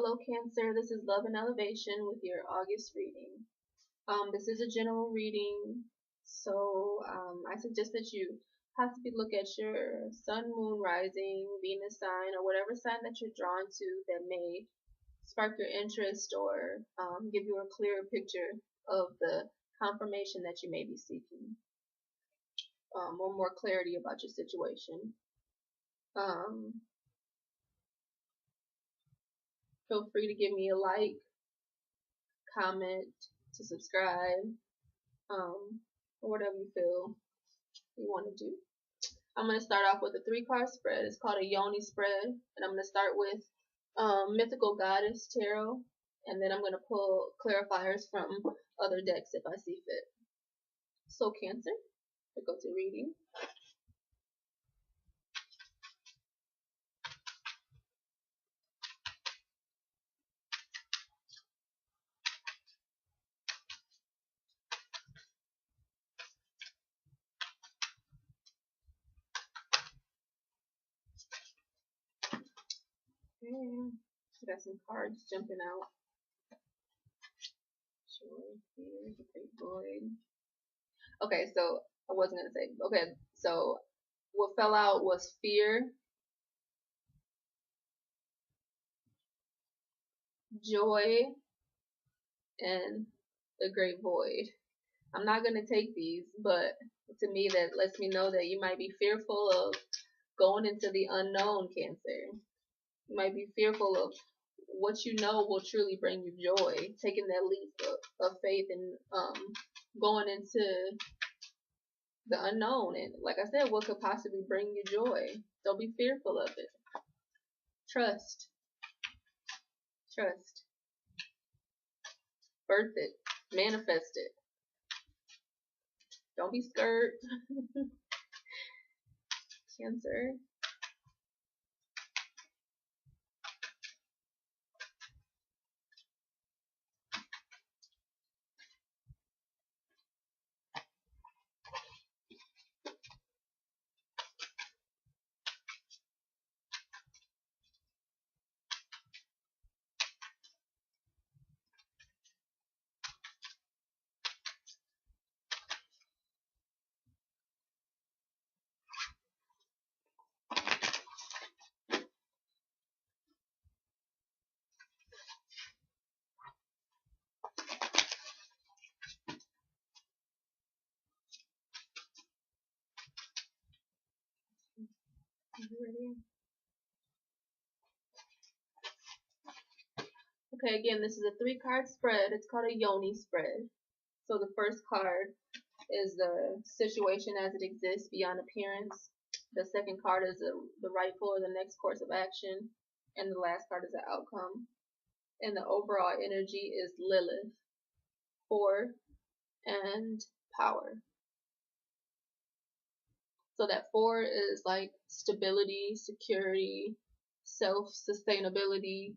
Hello Cancer, this is Love and Elevation with your August reading. This is a general reading, so I suggest that you possibly look at your sun, moon, rising, Venus sign, or whatever sign that you're drawn to that may spark your interest or give you a clearer picture of the confirmation that you may be seeking, or more clarity about your situation. Feel free to give me a like, comment, to subscribe, or whatever you feel you want to do. I'm going to start off with a 3-card spread. It's called a Yoni spread, and I'm going to start with Mythical Goddess Tarot, and then I'm going to pull clarifiers from other decks if I see fit. So Cancer, I go to reading. Okay. Got some cards jumping out. Joy, fear, the great void. Okay, so I wasn't gonna say. Okay, so what fell out was fear, joy, and the great void. I'm not gonna take these, but to me that lets me know that you might be fearful of going into the unknown, Cancer. You might be fearful of what you know will truly bring you joy, taking that leap of faith and going into the unknown, and like I said, what could possibly bring you joy. Don't be fearful of it. Trust. Birth it. Manifest it. Don't be scared. Cancer. Ready? Okay, again, this is a 3-card spread. It's called a Yoni spread. So the first card is the situation as it exists beyond appearance. The second card is the rightful or the next course of action. And the last card is the outcome. And the overall energy is Lilith, 4, and power. So that 4 is like stability, security, self-sustainability.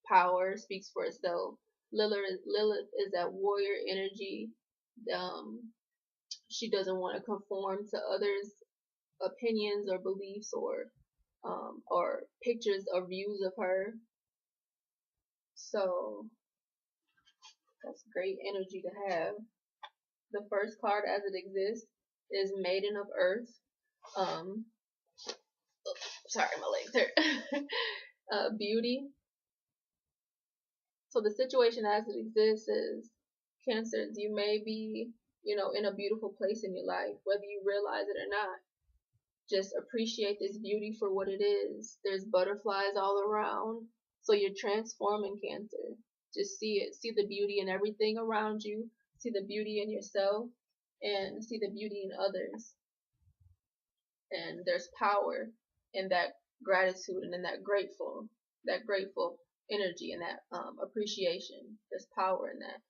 Power speaks for itself. Lilith is that warrior energy. She doesn't want to conform to others' opinions or beliefs or pictures or views of her. So that's great energy to have. The first card as it exists is Maiden of Earth. Sorry, my legs hurt. Beauty. So the situation as it exists is, Cancers, you may be, in a beautiful place in your life, whether you realize it or not. Just appreciate this beauty for what it is. There's butterflies all around. So you're transforming, Cancer. Just see it. See the beauty in everything around you. See the beauty in yourself. And see the beauty in others. And there's power in that gratitude and in that grateful energy and that appreciation. There's power in that.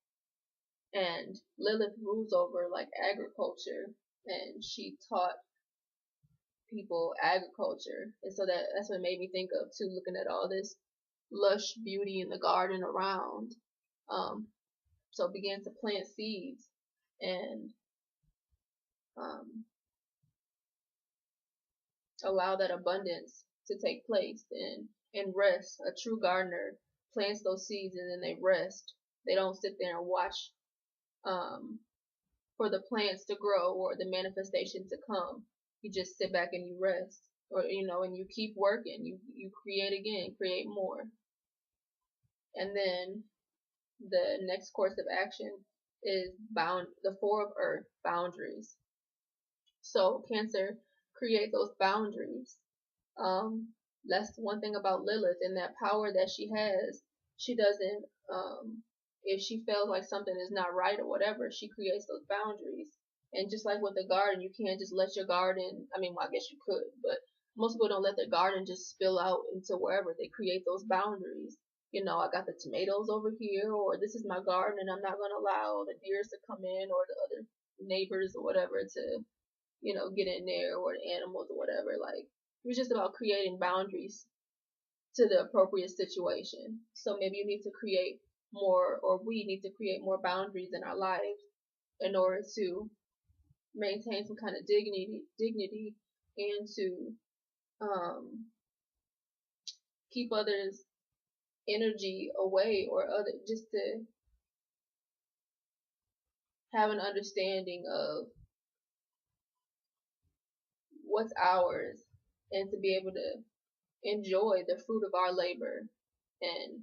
And Lilith rules over like agriculture, and she taught people agriculture, and so that's what made me think of too, looking at all this lush beauty in the garden around. So began to plant seeds and allow that abundance to take place, and and rest. A true gardener plants those seeds and then they rest. They don't sit there and watch um, for the plants to grow or the manifestation to come. You just sit back and you rest, or and you keep working. You create again, create more, and then the next course of action is the Four of Earth, boundaries. So Cancer, create those boundaries. That's one thing about Lilith and that power that she has. She doesn't, if she feels like something is not right or whatever, she creates those boundaries. And just like with the garden, you can't just let your garden, I mean, well, I guess you could, but most people don't let their garden just spill out into wherever. They create those boundaries. I got the tomatoes over here, or this is my garden and I'm not going to allow the deers to come in or the other neighbors or whatever to, get in there, or the animals or whatever. Like, it was just about creating boundaries to the appropriate situation. So maybe you need to create more, or we need to create more boundaries in our lives in order to maintain some kind of dignity, and to keep others' energy away, or just to have an understanding of what's ours, and to be able to enjoy the fruit of our labor, and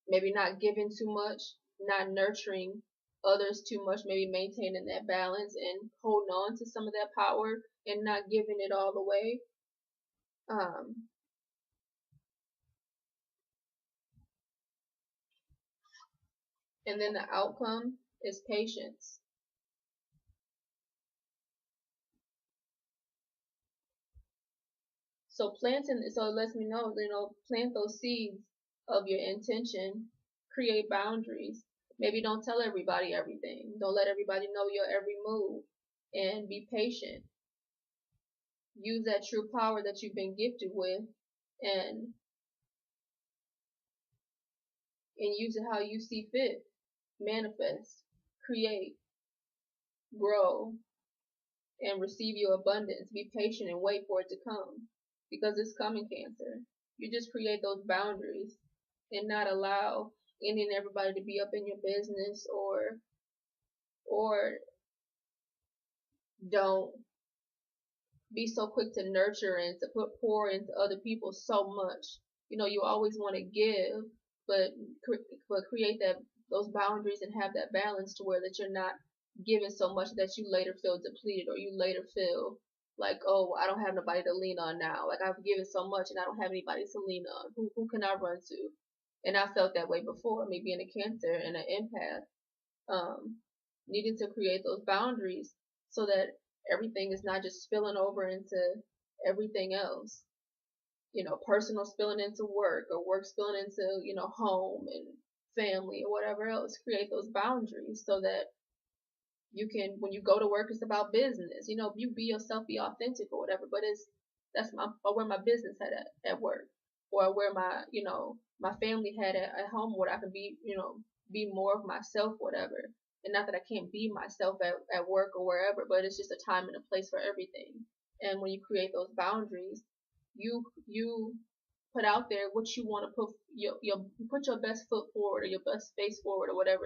maybe not giving too much, not nurturing others too much, maybe maintaining that balance and holding on to some of that power and not giving it all away. And then the outcome is patience. So so it lets me know, plant those seeds of your intention, create boundaries. Maybe don't tell everybody everything. Don't let everybody know your every move, and be patient. Use that true power that you've been gifted with, and use it how you see fit. Manifest, create, grow, and receive your abundance. Be patient and wait for it to come, because it's coming, Cancer. You just create those boundaries and not allow any and everybody to be up in your business, or don't be so quick to nurture and to pour into other people so much. You always want to give, but create those boundaries and have that balance to where that you're not giving so much that you later feel depleted, or you later feel like, oh, I don't have nobody to lean on now. Like, I've given so much and I don't have anybody to lean on. Who can I run to? And I felt that way before, me being a Cancer and an empath, needing to create those boundaries so that everything is not just spilling over into everything else. Personal spilling into work, or work spilling into, home and family or whatever else. Create those boundaries so that you can, when you go to work, it's about business. You be yourself, be authentic or whatever, but I wear my business hat at work, or I wear my family hat at home, where I can be more of myself, whatever. And not that I can't be myself at work or wherever, but it's just a time and a place for everything. And when you create those boundaries, you put out there what you want to put put your best foot forward, or your best face forward, or whatever,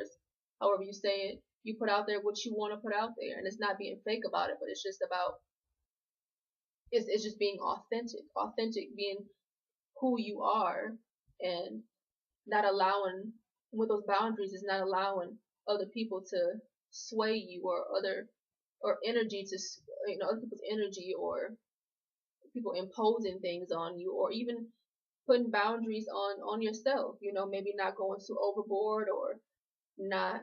however you say it. You put out there what you want to put out there, and it's not being fake about it, but it's just about it's just being authentic, being who you are, and not allowing, with those boundaries, is not allowing other people to sway you, or energy to, other people's energy, or people imposing things on you, or even putting boundaries on yourself. Maybe not going too overboard, or not,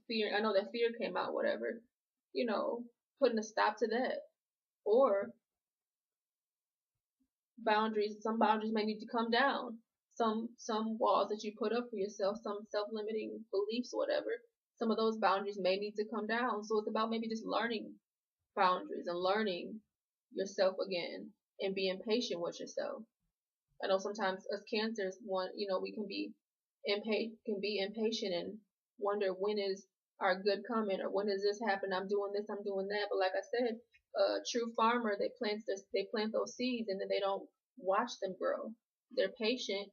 fear. I know that fear came out, whatever. Putting a stop to that, or boundaries. Some boundaries may need to come down. Some walls that you put up for yourself, some self-limiting beliefs, whatever. Some of those boundaries may need to come down. So it's about maybe just learning boundaries and learning yourself again, and being patient with yourself. I know sometimes us Cancers we can be impatient and wonder, when is our good coming, or when does this happen? I'm doing this, I'm doing that. But like I said, a true farmer, they plant those seeds, and then they don't watch them grow. They're patient,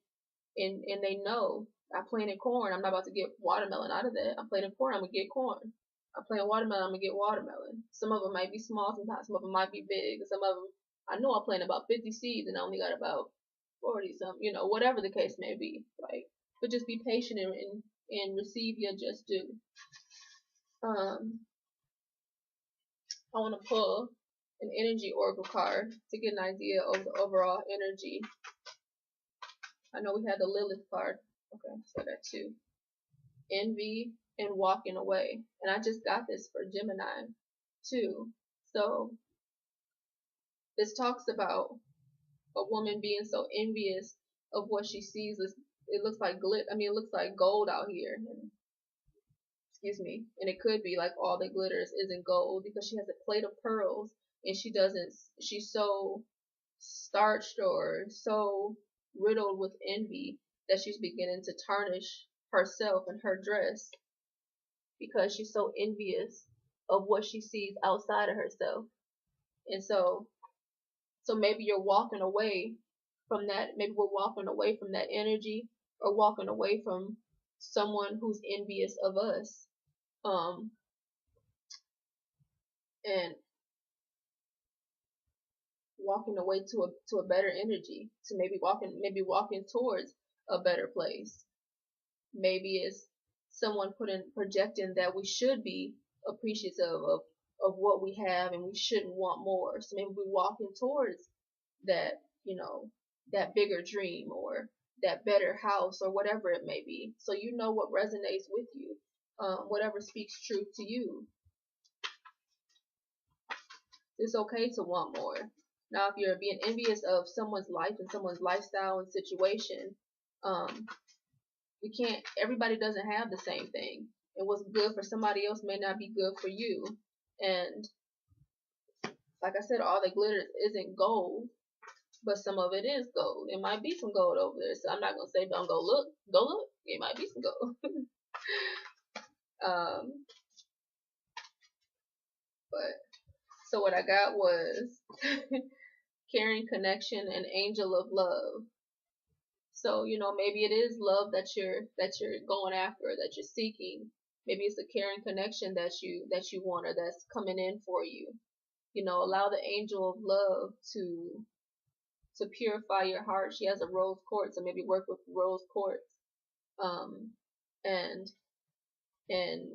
and they know I planted corn. I'm not about to get watermelon out of that. I'm planting corn. I'm gonna get corn. I'm planting watermelon. I'm gonna get watermelon. Some of them might be small, sometimes some of them might be big. Some of them, I know I planted about 50 seeds and I only got about 40 some. Whatever the case may be. But just be patient and receive your just due. I want to pull an energy oracle card to get an idea of the overall energy. I know we had the Lilith card. Okay, so that too. Envy and walking away. And I just got this for Gemini too. So this talks about a woman being so envious of what she sees. It looks like it looks like gold out here. Excuse me. And it could be like all that glitters isn't gold, because she has a plate of pearls and she's so starched or so riddled with envy that she's beginning to tarnish herself and her dress because she's so envious of what she sees outside of herself. And so maybe you're walking away from that. Maybe we're walking away from that energy, or walking away from someone who's envious of us. And walking away to a better energy, to maybe walking towards a better place. Maybe it's someone projecting that we should be appreciative of what we have and we shouldn't want more. So maybe we're walking towards that, that bigger dream or that better house or whatever it may be. So what resonates with you, whatever speaks truth to you. It's okay to want more. Now, if you're being envious of someone's life and someone's lifestyle and situation, everybody doesn't have the same thing. And what's good for somebody else may not be good for you. And like I said, all that glitters isn't gold, but some of it is gold. It might be some gold over there. So I'm not going to say don't go look. Go look. It might be some gold. So what I got was caring connection and angel of love. So, maybe it is love that you're going after, that you're seeking. Maybe it's a caring connection that you want, or that's coming in for you. Allow the angel of love to purify your heart. She has a rose quartz, so maybe work with rose quartz. And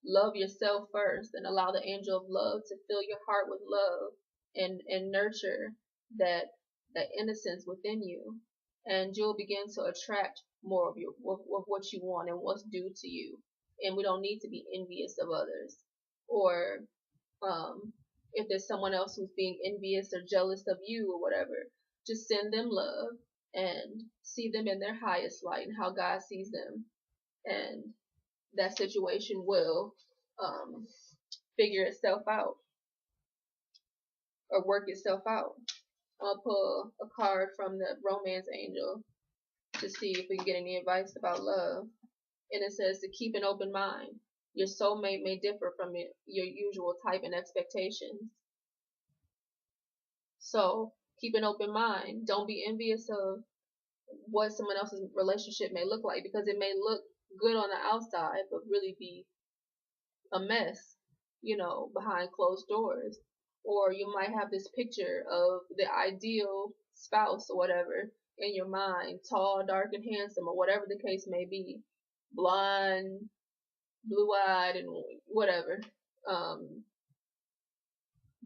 love yourself first, and allow the angel of love to fill your heart with love and nurture that innocence within you. And you'll begin to attract more of what you want and what's due to you. And we don't need to be envious of others, or if there's someone else who's being envious or jealous of you or whatever, just send them love and see them in their highest light and how God sees them, and that situation will figure itself out or work itself out. I'll pull a card from the romance angel to see if we can get any advice about love. And it says to keep an open mind. Your soulmate may differ from your usual type and expectations. So keep an open mind. Don't be envious of what someone else's relationship may look like, because it may look good on the outside but really be a mess, behind closed doors. Or you might have this picture of the ideal spouse or whatever in your mind, tall, dark, and handsome, or whatever the case may be, blonde, blue-eyed, and whatever.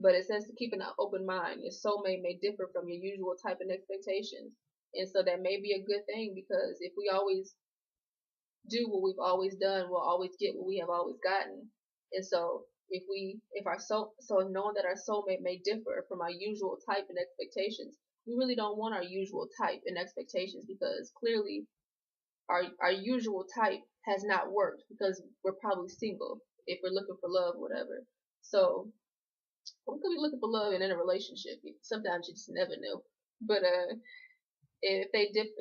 But it says to keep an open mind. Your soulmate may differ from your usual type and expectations. And so that may be a good thing, because if we always do what we've always done, we'll always get what we have always gotten. And so knowing that our soulmate may differ from our usual type and expectations, we really don't want our usual type and expectations, because clearly our usual type has not worked, because we're probably single if we're looking for love or whatever. So we could be looking for love and in a relationship. Sometimes you just never know. But if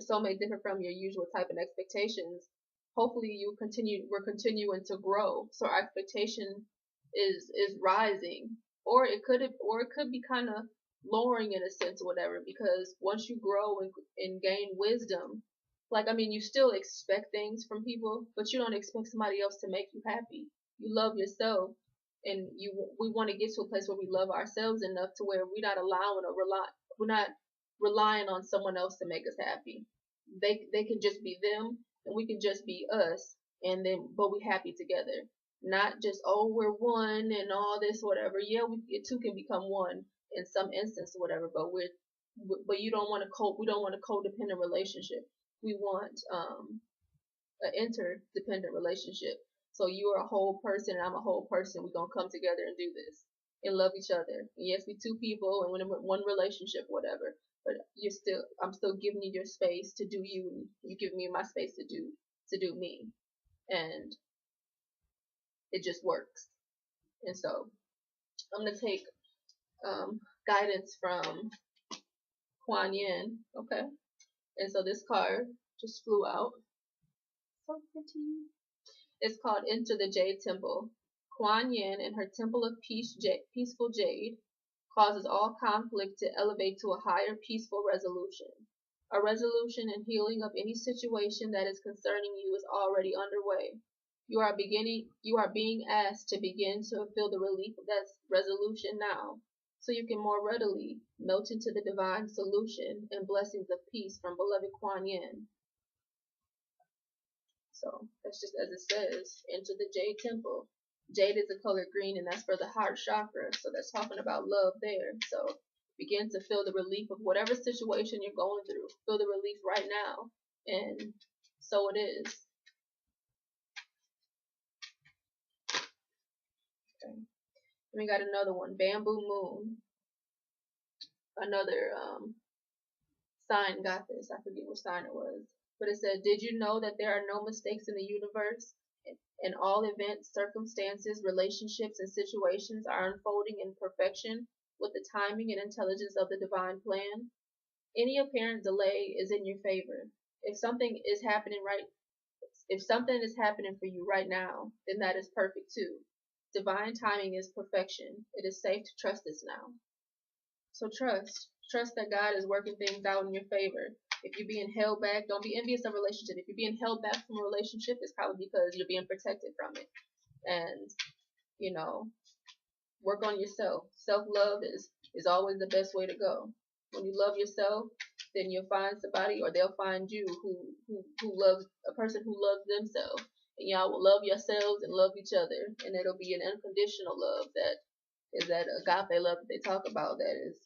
soulmate differ from your usual type and expectations, hopefully we're continuing to grow, so our expectation is rising. Or it could be kind of lowering in a sense or whatever, because once you grow and gain wisdom, like, I mean, you still expect things from people, but you don't expect somebody else to make you happy. You love yourself, and we want to get to a place where we love ourselves enough to where we're not relying on someone else to make us happy. They can just be them, and we can just be us, and then but we happy together. Not just, oh, we're one and all this whatever. Yeah, it two can become one in some instance or whatever, but you don't want to we don't want a codependent relationship. We want an interdependent relationship. So you are a whole person and I'm a whole person. We're gonna come together and do this and love each other. And yes, we two people and one relationship, whatever. But I'm still giving you your space to do you, and you give me my space to do me, and it just works. And so I'm gonna take guidance from Kuan Yin. Okay, and so this card just flew out. So pretty. It's called Enter the Jade Temple. Kuan Yin and her Temple of Peaceful Jade causes all conflict to elevate to a higher peaceful resolution. A resolution and healing of any situation that is concerning you is already underway. You are being asked to begin to feel the relief of that resolution now, so you can more readily melt into the divine solution and blessings of peace from beloved Kuan Yin. So that's just as it says, enter the Jade Temple. Jade is the color green, and that's for the heart chakra. So that's talking about love there. So begin to feel the relief of whatever situation you're going through. Feel the relief right now. And so it is. Okay. We got another one, Bamboo Moon. Another sign got this. I forget what sign it was. But it said, did you know that there are no mistakes in the universe? And all events, circumstances, relationships, and situations are unfolding in perfection with the timing and intelligence of the divine plan. Any apparent delay is in your favor. If something is happening for you right now, then that is perfect too. Divine timing is perfection. It is safe to trust this now. So trust that God is working things out in your favor. If you're being held back, don't be envious of a relationship. If you're being held back from a relationship, it's probably because you're being protected from it. And, work on yourself. Self-love is always the best way to go. When you love yourself, then you'll find somebody, or they'll find you who loves a person who loves themselves. And y'all will love yourselves and love each other. And it'll be an unconditional love that is that agape love that they talk about, that is,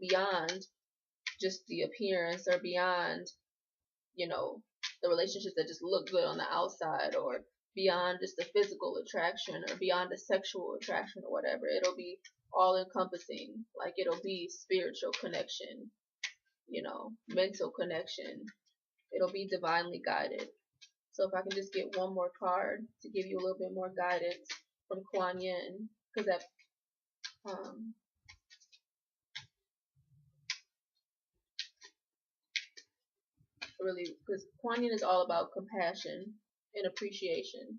beyond just the appearance, or beyond, the relationships that just look good on the outside, or beyond just the physical attraction, or beyond the sexual attraction or whatever. It'll be all encompassing. Like, it'll be spiritual connection, mental connection. It'll be divinely guided. So if I can just get one more card to give you a little bit more guidance from Kuan Yin, because that really, because Kuan Yin is all about compassion and appreciation.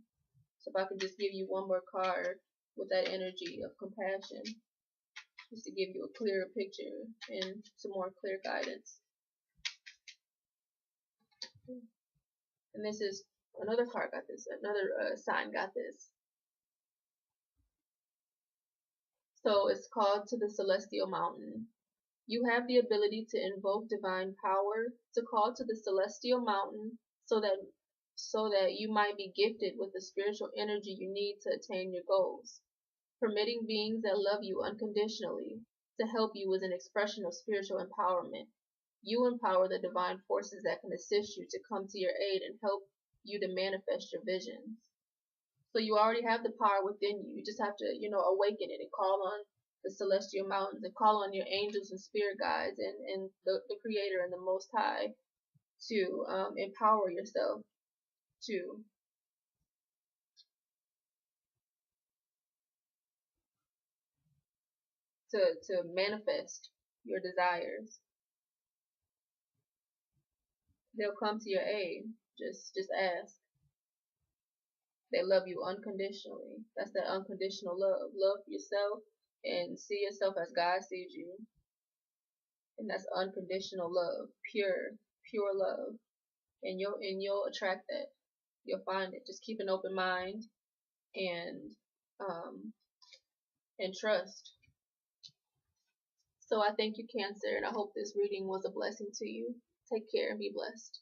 So if I can just give you one more card with that energy of compassion, just to give you a clearer picture and some more clear guidance. And this is another card got this, another sign got this. So it's called To the Celestial Mountain. You have the ability to invoke divine power to call to the celestial mountain so that you might be gifted with the spiritual energy you need to attain your goals. Permitting beings that love you unconditionally to help you is an expression of spiritual empowerment. You empower the divine forces that can assist you to come to your aid and help you to manifest your visions. So you already have the power within you. You just have to, awaken it and call on the celestial mountains, and call on your angels and spirit guides and the Creator and the Most High to empower yourself to manifest your desires. They'll come to your aid. Just ask. They love you unconditionally. That's that unconditional love. Love for yourself and see yourself as God sees you. And that's unconditional love, pure love. And you'll attract that. You'll find it. Just keep an open mind and um and trust. So I thank you, Cancer, and I hope this reading was a blessing to you. Take care and be blessed.